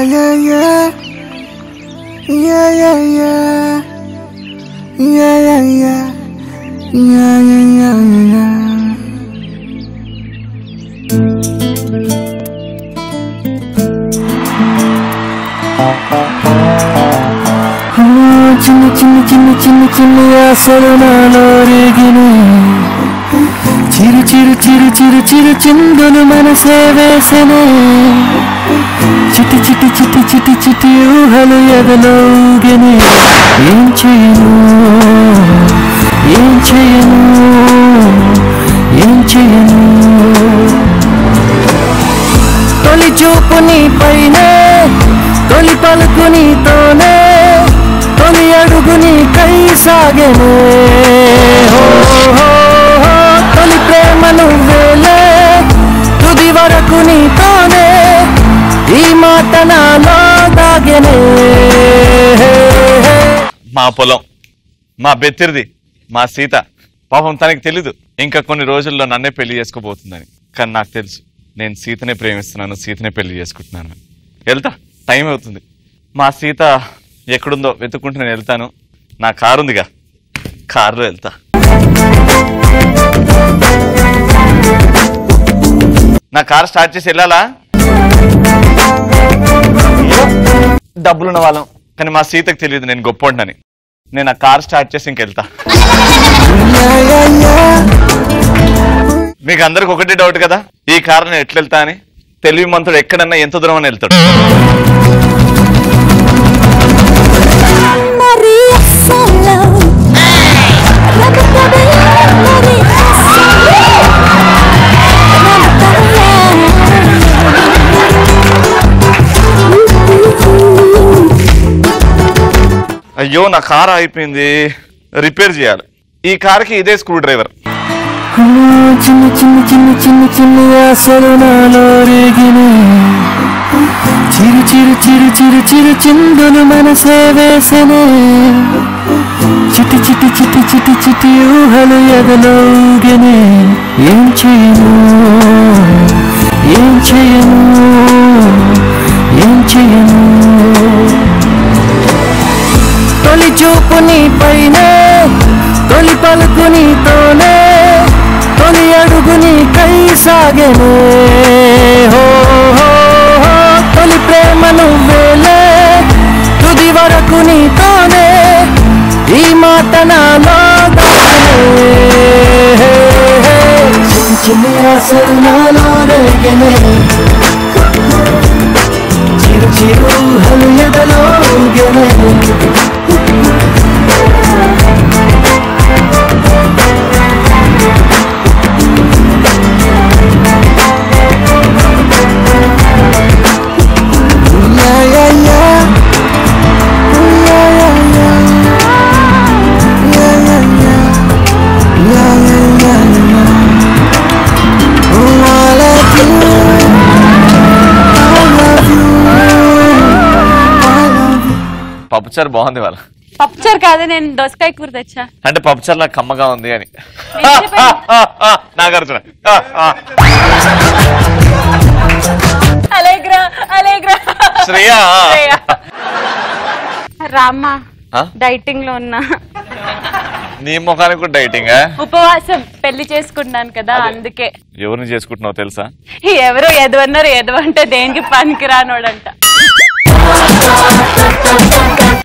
చిన్న చిన్న చిన్న చిన్న చిన్న ఆశలు నాలో రేగిని చిరు చిరు చిరు చిరు చిరు చిందులు మనసే వేసనే చిటి చిటి చిటి చిటి చిటి ఊహలు ఎదలో ఊగెనే ఏం చేయను ఏం చేయను ఏం చేయను తొలి చూపు నీ పైనే తొలి పలుకు నీతోనే తొలి అడుగు నీ కై సాగెనే తొలి ప్రేమ నువ్వేలే తుది వరకు నీతోనే ఈ మాట నాలో దాగెనే. మా పొలం మా బెత్తిరిది మా సీత పాపం తనకి తెలీదు ఇంకా కొన్ని రోజుల్లో నన్నే పెళ్లి చేసుకోబోతుందని. కానీ నాకు తెలుసు నేను సీతనే ప్రేమిస్తున్నాను, సీతనే పెళ్లి చేసుకుంటున్నాను. వెళ్తా, టైం అవుతుంది. మా సీత ఎక్కడుందో వెతుక్కుంటూ నేను వెళ్తాను. నా కారు ఉందిగా, కారులో వెళ్తా. నా కారు స్టార్ట్ చేసి వెళ్ళాలా? డబ్బులున్న వాళ్ళం, కానీ మా సీతకు తెలియదు నేను గొప్పోండని. నేను ఆ కార్ స్టార్ట్ చేసి ఇంకెళ్తా. మీకు అందరికి ఒకటి డౌట్ కదా, ఈ కారు నేను ఎట్లా వెళ్తా అని. తెలివి మంతుడు ఎక్కడన్నా ఎంత దూరం అని వెళ్తాడు. అయ్యో నా కారు అయిపోయింది, రిపేర్ చేయాలి. ఈ కారుకి ఇదే స్క్రూ డ్రైవర్. చిన్న చిన్న చిన్న చిన్న చిన్న ఆశలు నాలో రేగిని చిరు చిరు చిరు చిరు చిరు చిందులు మనసే వేసనే చిటి చిటి చిటి చిటి చిటి ఊహలు ఎదలో ఊగెనే ఏం చేయను ఏం చేయను ఏం చేయను తొలి చూపు నీ పైనే తొలి పలుకు నీతోనే తొలి అడుగు నీ కై సాగెనే తొలి ప్రేమ నువ్వేలే తుది వరకు నీతోనే ఈ మాట నాలో దాగెనే చిన్న చిన్న ఆశలు నాలో రేగెనే చిరు చిరు ఊహలు ఎదలో ఊగెనే పప్పుచారు బాగుంది వాళ్ళ. పప్పుచారు కాదు, నేను దోసకాయ కూర తెచ్చా. అంటే పప్పుచారు నాకు కమ్మగా ఉంది అని. నాగార్జున శ్రేయా రామ్మా డైటింగ్ లో ఉన్నా. నీ ముఖానికి కూడా డైటింగ్? ఉపవాసం, పెళ్లి చేసుకుంటున్నాను కదా అందుకే. ఎవరిని చేసుకుంటున్నావు తెలుసా? ఎవరు ఎదవన్నారు, ఎదవంటే దేనికి పనికి రానోడంట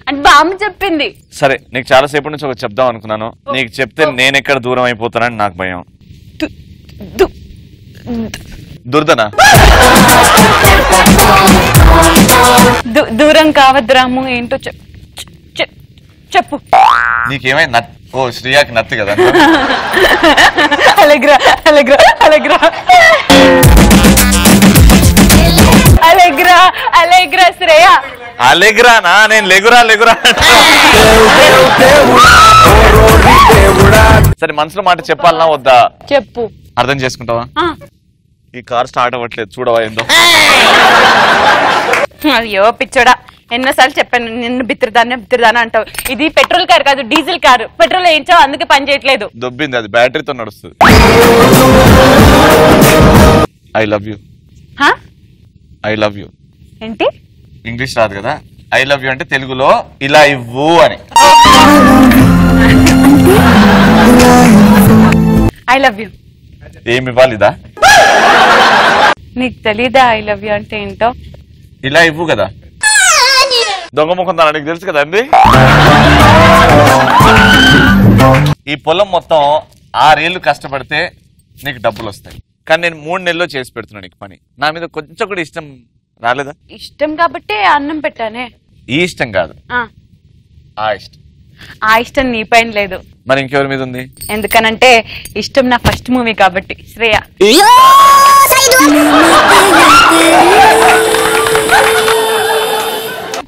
అని బామ్మ చెప్పింది. సరే, నీకు చాలా సేపటి నుంచి ఒకటి చెప్దాం అనుకున్నాను. నీకు చెప్తే నేను ఎక్కడ దూరం అయిపోతానని నాకు భయం. దుర్దనా? దూరం కావద్దు రాము. ఏంటో చెప్పు. నీకేమైంది? ఓ శ్రీయాకి నత్తి కదా. Allegra Allegra Allegra Allegra Allegra Shreya. అలెగ్రానా? నేను లెగురా లెగురా. సరే, మనసులో మాట చెప్పాలనా వద్దా? చెప్పు. అర్థం చేసుకుంటావా? ఈ కార్ స్టార్ట్ అవ్వట్లేదు, చూడవా ఏందో. అయ్యో పిచ్చోడా, ఎన్నోసార్లు చెప్పాను నిన్ను బిత్తిరిదానా అంటావు. ఇది పెట్రోల్ కారు కాదు, డీజిల్ కారు. పెట్రోల్ వేయించావు, అందుకే పని చేయట్లేదు. దొబ్బింది, అది బ్యాటరీతో నడుస్తుంది. I love you. I love you. ఏంటి? ఇంగ్లీష్ రాదు కదా. ఐ లవ్ యూ అంటే తెలుగులో ఇలా ఇవ్వు అని. I love you. ఏమి ఇవ్వాలి? ఇదా? నీకు తెలీదా ఐ లవ్ యూ అంటే ఏంటో? ఇలా ఇవ్వు కదా. దొంగ ముఖం దా, నీకు తెలుసు కదా అండి. ఈ పొలం మొత్తం 6 ఏళ్ళు కష్టపడితే నీకు డబ్బులు వస్తాయి, కానీ నేను 3 నెలల్లో చేసి పెడుతున్నా నీకు పని. నా మీద కొంచెం కూడా ఇష్టం రాలేదా? ఇష్టం కాబట్టి అన్నం పెట్టానే. ఈ ఇష్టం కాదు, ఆ ఇష్టం. ఆ ఇష్టం నీ పైన లేదు. మరి ఇంకెవరి మీద ఉంది? ఎందుకనంటే ఇష్టం నా ఫస్ట్ మూవీ కాబట్టి. శ్రేయ.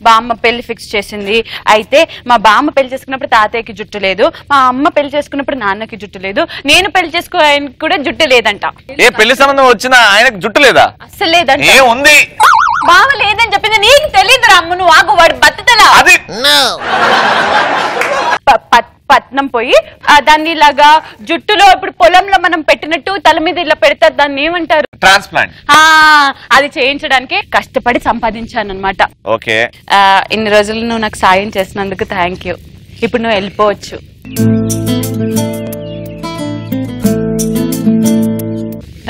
బామ్మ పెళ్లి ఫిక్స్ చేసింది. అయితే మా బామ్మ పెళ్లి చేసుకున్నప్పుడు తాతయ్యకి జుట్టు లేదు, మా అమ్మ పెళ్లి చేసుకున్నప్పుడు నాన్నకి జుట్టు లేదు, నేను పెళ్లి చేసుకోవడానికి కూడా జుట్టు లేదంట. ఏ పెళ్లి సంబంధం వచ్చినా ఆయనకు జుట్టు లేదా? అసలు లేదంట. ఏ ఉంది? బామ్మ లేదని చెప్పింది. నీకు తెలియదురా అమ్మ, నువ్వు ఆగు, వాడు బతుతలా. అది పట్నం పోయి దాన్ని ఇలాగా జుట్టులో ఇప్పుడు పొలంలో మనం పెట్టినట్టు తల మీద ఇలా పెడతారు, దాన్ని ఏమంటారు? ట్రాన్స్ప్లాంట్. అది చేయించడానికి కష్టపడి సంపాదించాను అనమాట. ఓకే. ఇన్ని రోజులు నువ్వు నాకు సాయం చేసినందుకు థ్యాంక్ యూ. ఇప్పుడు నువ్వు వెళ్ళిపోవచ్చు.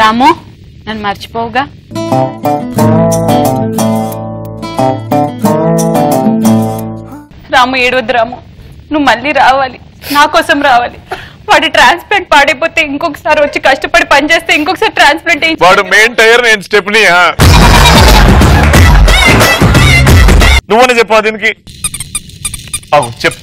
రాము, నన్ను మర్చిపోవుగా. రాము ఏడవద్దు రాము, నువ్వు మళ్ళీ రావాలి, నా కోసం రావాలి. వాడి ట్రాన్స్ప్లాంట్ పాడైపోతే ఇంకొకసారి వచ్చి కష్టపడి పనిచేస్తే ఇంకొకసారి ట్రాన్స్ప్లాంట్ అయ్యి వాడు మెయిన్ టైర్, నేను స్టెప్నీ. నువ్వనే చెప్పా దీనికి. చెప్పు.